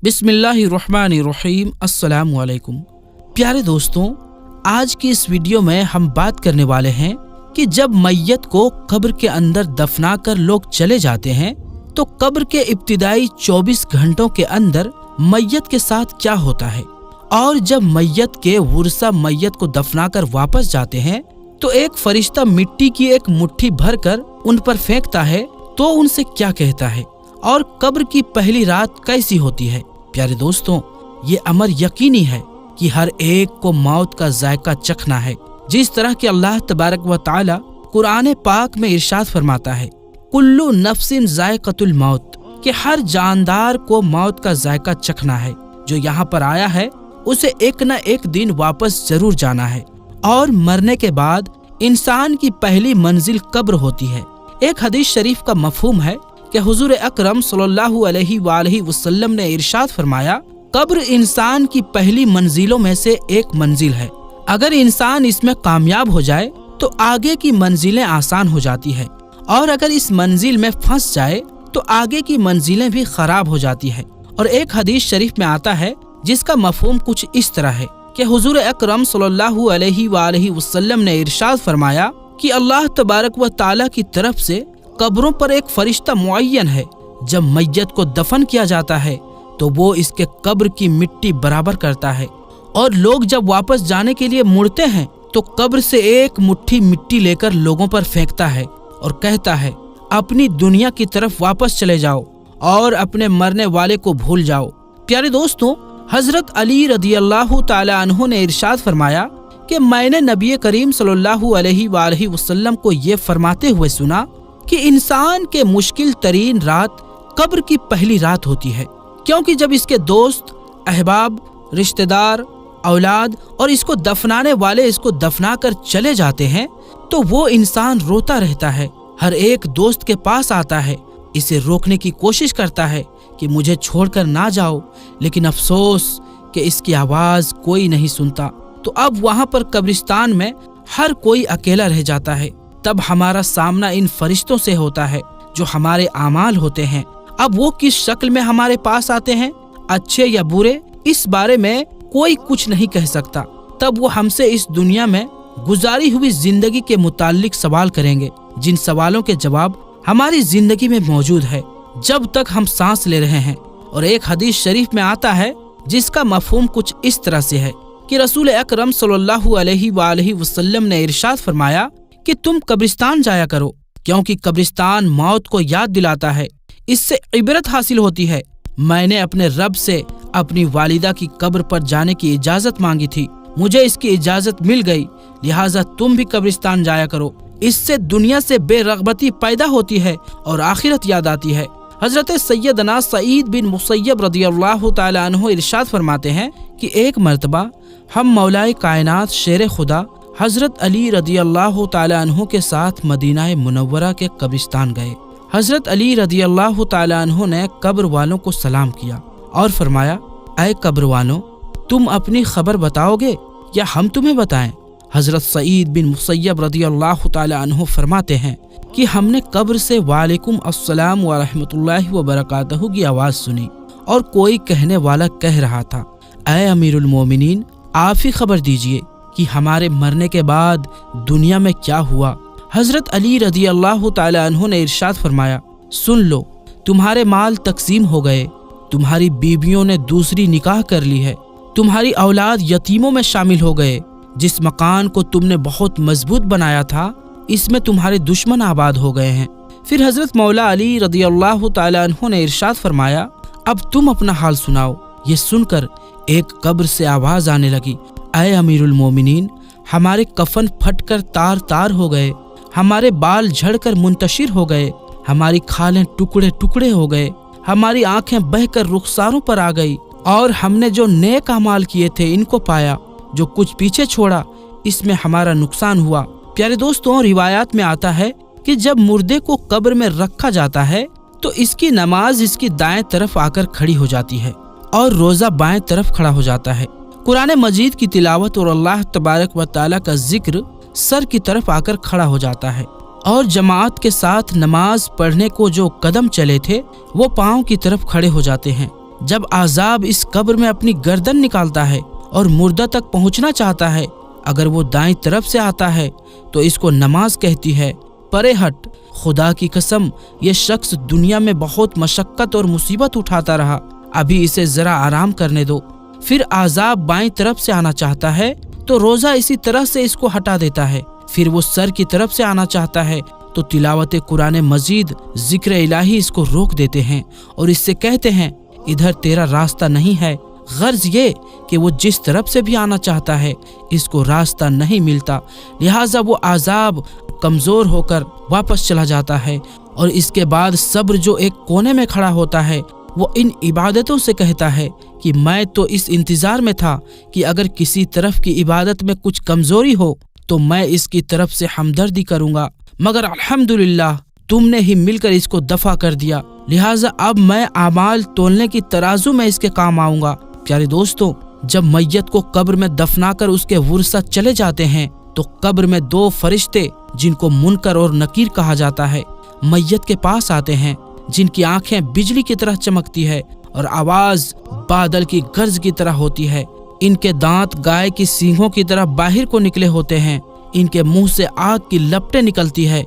बिस्मिल्लाहिर्रहमानिर्रहीम। अस्सलामु अलैकुम। प्यारे दोस्तों, आज की इस वीडियो में हम बात करने वाले हैं कि जब मैयत को कब्र के अंदर दफना कर लोग चले जाते हैं तो कब्र के इब्तिदाई 24 घंटों के अंदर मैयत के साथ क्या होता है, और जब मैयत के वर्सा मैयत को दफना कर वापस जाते हैं तो एक फरिश्ता मिट्टी की एक मुट्ठी भरकर उन पर फेंकता है तो उनसे क्या कहता है, और कब्र की पहली रात कैसी होती है। प्यारे दोस्तों, ये अमर यकीनी है कि हर एक को मौत का जायका चखना है। जिस तरह कि अल्लाह तबारक व तआला कुरान पाक में इरशाद फरमाता है, कुल्लु नफ्सिन जायकतुल मौत, कि हर जानदार को मौत का जायका चखना है। जो यहाँ पर आया है उसे एक न एक दिन वापस जरूर जाना है, और मरने के बाद इंसान की पहली मंजिल कब्र होती है। एक हदीस शरीफ का मफहूम है कि हुजूर अकरम सल्लल्लाहु अलैहि वसल्लम ने इरशाद फरमाया, कब्र इंसान की पहली मंजिलों में से एक मंजिल है। अगर इंसान इसमें कामयाब हो जाए तो आगे की मंजिलें आसान हो जाती है, और अगर इस मंजिल में फंस जाए तो आगे की मंजिलें भी खराब हो जाती है। और एक हदीस शरीफ में आता है जिसका मफहूम कुछ इस तरह है कि हुजूर अकरम सल्लल्लाहु अलैहि वसल्लम ने इरशाद फरमाया कि अल्लाह तबारक व तआला की तरफ से कब्रों पर एक फरिश्ता मुअय्यन है। जब मैयत को दफन किया जाता है तो वो इसके कब्र की मिट्टी बराबर करता है, और लोग जब वापस जाने के लिए मुड़ते हैं तो कब्र से एक मुट्ठी मिट्टी लेकर लोगों पर फेंकता है और कहता है, अपनी दुनिया की तरफ वापस चले जाओ और अपने मरने वाले को भूल जाओ। प्यारे दोस्तों, हजरत अली रदियल्लाहु ताला अन्हु ने इरशाद फरमाया कि मैंने नबी करीम सल्लल्लाहु अलैहि वसल्लम को ये फरमाते हुए सुना कि इंसान के मुश्किल तरीन रात कब्र की पहली रात होती है, क्योंकि जब इसके दोस्त, अहबाब, रिश्तेदार, औलाद और इसको दफनाने वाले इसको दफना कर चले जाते हैं तो वो इंसान रोता रहता है। हर एक दोस्त के पास आता है, इसे रोकने की कोशिश करता है कि मुझे छोड़कर ना जाओ, लेकिन अफसोस कि इसकी आवाज कोई नहीं सुनता। तो अब वहाँ पर कब्रिस्तान में हर कोई अकेला रह जाता है। तब हमारा सामना इन फरिश्तों से होता है जो हमारे आमाल होते हैं। अब वो किस शक्ल में हमारे पास आते हैं, अच्छे या बुरे, इस बारे में कोई कुछ नहीं कह सकता। तब वो हमसे इस दुनिया में गुजारी हुई जिंदगी के मुताल्लिक सवाल करेंगे, जिन सवालों के जवाब हमारी जिंदगी में मौजूद है जब तक हम सांस ले रहे हैं। और एक हदीस शरीफ में आता है जिसका मफहूम कुछ इस तरह से है कि रसूल अकरम सल्लल्लाहु अलैहि वसल्लम ने इरशाद फरमाया कि तुम कब्रिस्तान जाया करो, क्योंकि कब्रिस्तान मौत को याद दिलाता है, इससे इबरत हासिल होती है। मैंने अपने रब से अपनी वालिदा की कब्र पर जाने की इजाजत मांगी थी, मुझे इसकी इजाजत मिल गई, लिहाजा तुम भी कब्रिस्तान जाया करो। इससे दुनिया से बेरगबती पैदा होती है और आखिरत याद आती है। हजरत सैयदना सईद बिन मुसय्यब रदियल्लाहु ताला अन्हु इरशाद फरमाते हैं कि एक मर्तबा हम मौलाए कायनात शेर खुदा हजरत अली रदियल्लाहु ताला अन्हु के साथ मदीना मुनव्वरा के कब्रिस्तान गए। हजरत अली रदियल्लाहु ताला अन्हु ने कब्र वालों को सलाम किया और फरमाया, ऐ कब्र वालों, तुम अपनी खबर बताओगे या हम तुम्हें बताएं? हजरत सईद बिन मुसय्यब रदियल्लाहु ताला अन्हु फरमाते हैं कि हमने कब्र से वालेकुम अस्सलाम व रहमतुल्लाहि व बरकातहू की आवाज़ सुनी, और कोई कहने वाला कह रहा था, ऐ अमीरुल मोमिनीन, आप ही खबर दीजिए कि हमारे मरने के बाद दुनिया में क्या हुआ। हजरत अली रदियल्लाहु ताला अन्हु ने इरशाद फरमाया, सुन लो, तुम्हारे माल तकसीम हो गए, तुम्हारी बीवियों ने दूसरी निकाह कर ली है, तुम्हारी औलाद यतीमों में शामिल हो गए, जिस मकान को तुमने बहुत मजबूत बनाया था इसमें तुम्हारे दुश्मन आबाद हो गए हैं। फिर हजरत मौला अली रदियल्लाहु ताला अन्हु ने इरशाद फरमाया, अब तुम अपना हाल सुनाओ। ये सुनकर एक कब्र से आवाज आने लगी, ऐ अमीरुल मोमिनीन, हमारे कफन फटकर तार तार हो गए, हमारे बाल झड़कर मुंतशिर हो गए, हमारी खालें टुकड़े टुकड़े हो गए, हमारी आंखें बहकर रुखसारों पर आ गई, और हमने जो नेक अमाल किए थे इनको पाया, जो कुछ पीछे छोड़ा इसमें हमारा नुकसान हुआ। प्यारे दोस्तों, रिवायात में आता है कि जब मुर्दे को कब्र में रखा जाता है तो इसकी नमाज इसकी दाएं तरफ आकर खड़ी हो जाती है और रोजा बाएं तरफ खड़ा हो जाता है। कुरान मजीद की तिलावत और अल्लाह तबारक व तआला का जिक्र सर की तरफ आकर खड़ा हो जाता है, और जमात के साथ नमाज पढ़ने को जो कदम चले थे वो पाँव की तरफ खड़े हो जाते हैं। जब आज़ाब इस कब्र में अपनी गर्दन निकालता है और मुर्दा तक पहुंचना चाहता है, अगर वो दाईं तरफ से आता है तो इसको नमाज कहती है, परे हट, खुदा की कसम ये शख्स दुनिया में बहुत मशक्कत और मुसीबत उठाता रहा, अभी इसे जरा आराम करने दो। फिर आज़ाब बाईं तरफ से आना चाहता है तो रोजा इसी तरह से इसको हटा देता है। फिर वो सर की तरफ से आना चाहता है तो तिलावत कुरान मजीद, जिक्र इलाही इसको रोक देते हैं और इससे कहते हैं, इधर तेरा रास्ता नहीं है। गर्ज ये कि वो जिस तरफ से भी आना चाहता है इसको रास्ता नहीं मिलता, लिहाजा वो आज़ाब कमज़ोर होकर वापस चला जाता है। और इसके बाद सब्र जो एक कोने में खड़ा होता है वो इन इबादतों से कहता है कि मैं तो इस इंतज़ार में था कि अगर किसी तरफ की इबादत में कुछ कमज़ोरी हो तो मैं इसकी तरफ से हमदर्दी करूँगा, मगर अल्हम्दुलिल्लाह तुमने ही मिलकर इसको दफा कर दिया, लिहाजा अब मैं आमाल तोलने की तराजू में इसके काम आऊँगा। प्यारे दोस्तों, जब मैयत को कब्र में दफनाकर उसके वुरसा चले जाते हैं तो कब्र में दो फरिश्ते, जिनको मुनकर और नकीर कहा जाता है, मैयत के पास आते हैं, जिनकी आंखें बिजली की तरह चमकती है और आवाज बादल की गर्ज की तरह होती है। इनके दांत गाय की सींगों की तरह बाहर को निकले होते हैं। इनके मुंह से आग की लपटें निकलती है।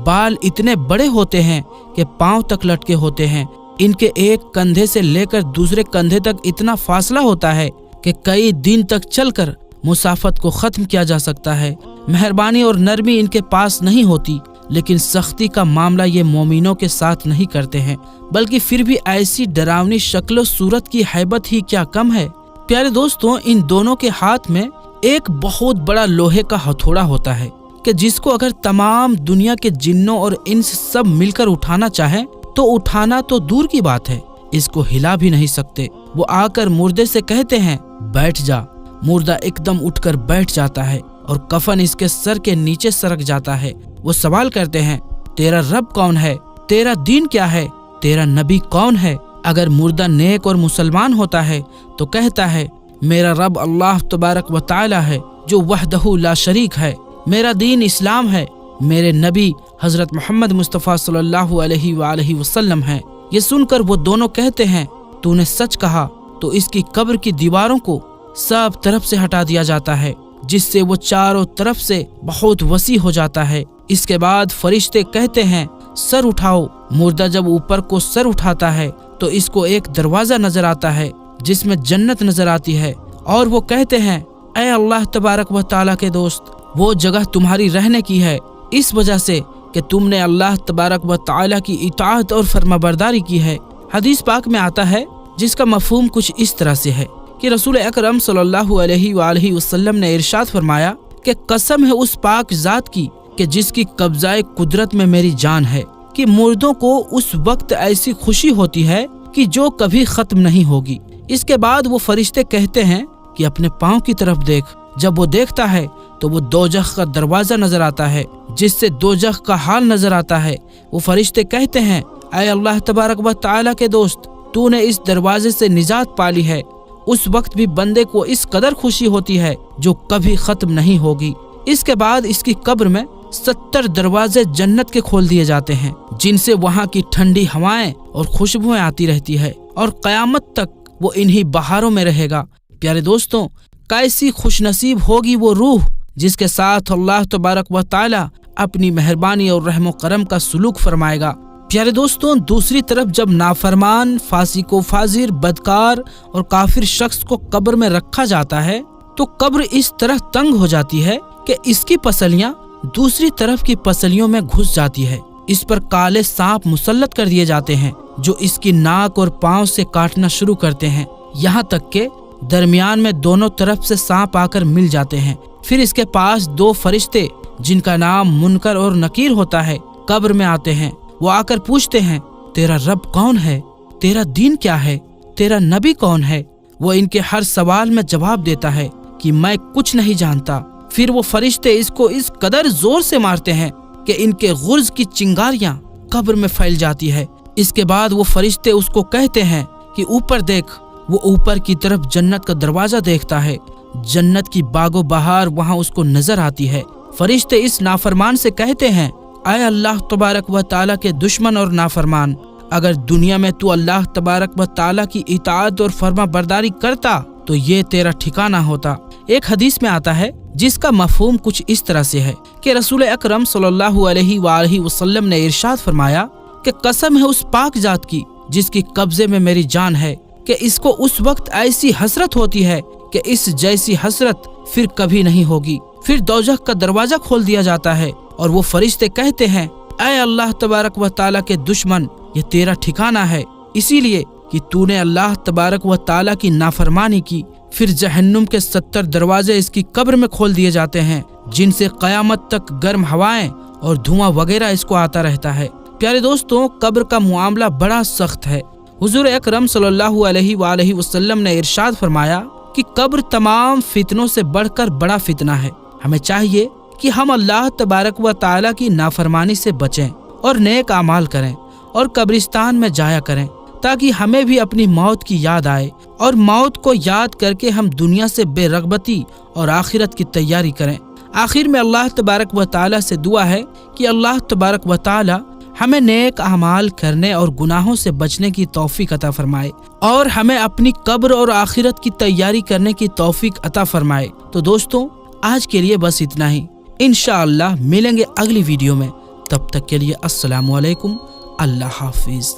बाल इतने बड़े होते हैं कि पांव तक लटके होते हैं। इनके एक कंधे से लेकर दूसरे कंधे तक इतना फासला होता है कि कई दिन तक चलकर मुसाफत को खत्म किया जा सकता है। मेहरबानी और नरमी इनके पास नहीं होती, लेकिन सख्ती का मामला ये मोमिनों के साथ नहीं करते हैं, बल्कि फिर भी ऐसी डरावनी शक्ल सूरत की हैबत ही क्या कम है। प्यारे दोस्तों, इन दोनों के हाथ में एक बहुत बड़ा लोहे का हथौड़ा होता है कि जिसको अगर तमाम दुनिया के जिन्नों और इंस सब मिलकर उठाना चाहे तो उठाना तो दूर की बात है, इसको हिला भी नहीं सकते। वो आकर मुर्दे से कहते हैं, बैठ जा। मुर्दा एकदम उठकर बैठ जाता है और कफन इसके सर के नीचे सरक जाता है। वो सवाल करते हैं, तेरा रब कौन है? तेरा दीन क्या है? तेरा नबी कौन है? अगर मुर्दा नेक और मुसलमान होता है तो कहता है, मेरा रब अल्लाह तबारक व तआला है जो वहदहू ला शरीक है, मेरा दीन इस्लाम है, मेरे नबी हजरत मोहम्मद मुस्तफ़ा सल्लल्लाहु अलैहि वसल्लम है। ये सुनकर वो दोनों कहते हैं, तूने सच कहा। तो इसकी कब्र की दीवारों को सब तरफ से हटा दिया जाता है, जिससे वो चारों तरफ से बहुत वसी हो जाता है। इसके बाद फरिश्ते कहते हैं, सर उठाओ। मुर्दा जब ऊपर को सर उठाता है तो इसको एक दरवाजा नजर आता है जिसमें जन्नत नजर आती है, और वो कहते हैं, ऐ अल्लाह तबारक व तआला के दोस्त, वो जगह तुम्हारी रहने की है इस वजह से कि तुमने अल्लाह तबारक व तआला की इताअत और फरमाबरदारी की है। हदीस पाक में आता है जिसका मफहूम कुछ इस तरह से है कि रसूल अकरम सल्लल्लाहु अलैहि वसल्लम ने इरशाद फरमाया कि कसम है उस पाक ज़ात की कि जिसकी कब्ज़ाए कुदरत में मेरी जान है, कि मुर्दों को उस वक्त ऐसी खुशी होती है कि जो कभी ख़त्म नहीं होगी। इसके बाद वो फरिश्ते कहते हैं कि अपने पाँव की तरफ देख। जब वो देखता है तो वो दोजख का दरवाज़ा नजर आता है, जिससे दोजख का हाल नजर आता है। वो फरिश्ते कहते हैं, ऐ अल्लाह तबारक व तआला के दोस्त, तूने इस दरवाजे से निजात पाली है। उस वक्त भी बंदे को इस कदर खुशी होती है जो कभी खत्म नहीं होगी। इसके बाद इसकी कब्र में 70 दरवाजे जन्नत के खोल दिए जाते हैं, जिनसे वहाँ की ठंडी हवाएं और खुशबुएं आती रहती है, और क़यामत तक वो इन्हीं बहारों में रहेगा। प्यारे दोस्तों, कैसी खुशनसीब होगी वो रूह जिसके साथ अल्लाह तबारक व तआला अपनी मेहरबानी और रहमो करम का सुलूक फरमाएगा। प्यारे दोस्तों, दूसरी तरफ जब नाफरमान, फासिको फाजिर, बदकार और काफिर शख्स को कब्र में रखा जाता है तो कब्र इस तरह तंग हो जाती है कि इसकी पसलियां दूसरी तरफ की पसलियों में घुस जाती है। इस पर काले सांप मुसल्लत कर दिए जाते हैं जो इसकी नाक और पांव से काटना शुरू करते हैं, यहाँ तक के दरमियान में दोनों तरफ से सांप आकर मिल जाते हैं। फिर इसके पास 2 फरिश्ते जिनका नाम मुनकर और नकीर होता है कब्र में आते हैं। वो आकर पूछते हैं, तेरा रब कौन है? तेरा दीन क्या है? तेरा नबी कौन है? वो इनके हर सवाल में जवाब देता है कि मैं कुछ नहीं जानता। फिर वो फरिश्ते इसको इस कदर जोर से मारते हैं कि इनके गुर्ज की चिंगारियां कब्र में फैल जाती है। इसके बाद वो फरिश्ते उसको कहते हैं कि ऊपर देख। वो ऊपर की तरफ जन्नत का दरवाजा देखता है। जन्नत की बागो बहार वहाँ उसको नजर आती है। फरिश्ते इस नाफरमान से कहते हैं, ऐ अल्लाह तबारक व तआला के दुश्मन और नाफरमान, अगर दुनिया में तू अल्लाह तबारक व ताला की इताअत और फर्मा बरदारी करता तो ये तेरा ठिकाना होता। एक हदीस में आता है जिसका मफहूम कुछ इस तरह से है कि रसूल अकरम सल्लल्लाहु अलैहि वसल्लम ने इरशाद फरमाया कि कसम है उस पाक जात की जिसकी कब्जे में मेरी जान है कि इसको उस वक्त ऐसी हसरत होती है कि इस जैसी हसरत फिर कभी नहीं होगी। फिर दोजख का दरवाजा खोल दिया जाता है और वो फरिश्ते कहते हैं, ऐ अल्लाह तबारक व ताला के दुश्मन, ये तेरा ठिकाना है इसीलिए कि तूने अल्लाह तबारक व ताला की नाफरमानी की। फिर जहन्नुम के 70 दरवाजे इसकी कब्र में खोल दिए जाते हैं जिनसे कयामत तक गर्म हवाएं और धुआं वगैरह इसको आता रहता है। प्यारे दोस्तों, कब्र का मुआमला बड़ा सख्त है। हुजूर अकरम सल्लल्लाहु अलैहि वसल्लम ने इरशाद फरमाया कि कब्र तमाम फितनों से बढ़कर बड़ा फितना है। हमें चाहिए कि हम अल्लाह तबारक व ताला की नाफरमानी से बचें और नेक आमाल करें और कब्रिस्तान में जाया करें ताकि हमें भी अपनी मौत की याद आए और मौत को याद करके हम दुनिया से बेरगबती और आखिरत की तैयारी करें। आखिर में अल्लाह तबारक व ताला से दुआ है कि अल्लाह तबारक व ताला हमें नेक अमाल करने और गुनाहों से बचने की तौफीक अता फरमाए और हमें अपनी कब्र और आखिरत की तैयारी करने की तौफीक अता फरमाए। तो दोस्तों, आज के लिए बस इतना ही। इंशाअल्लाह मिलेंगे अगली वीडियो में। तब तक के लिए अस्सलामु अलैकुम, अल्लाह हाफिज।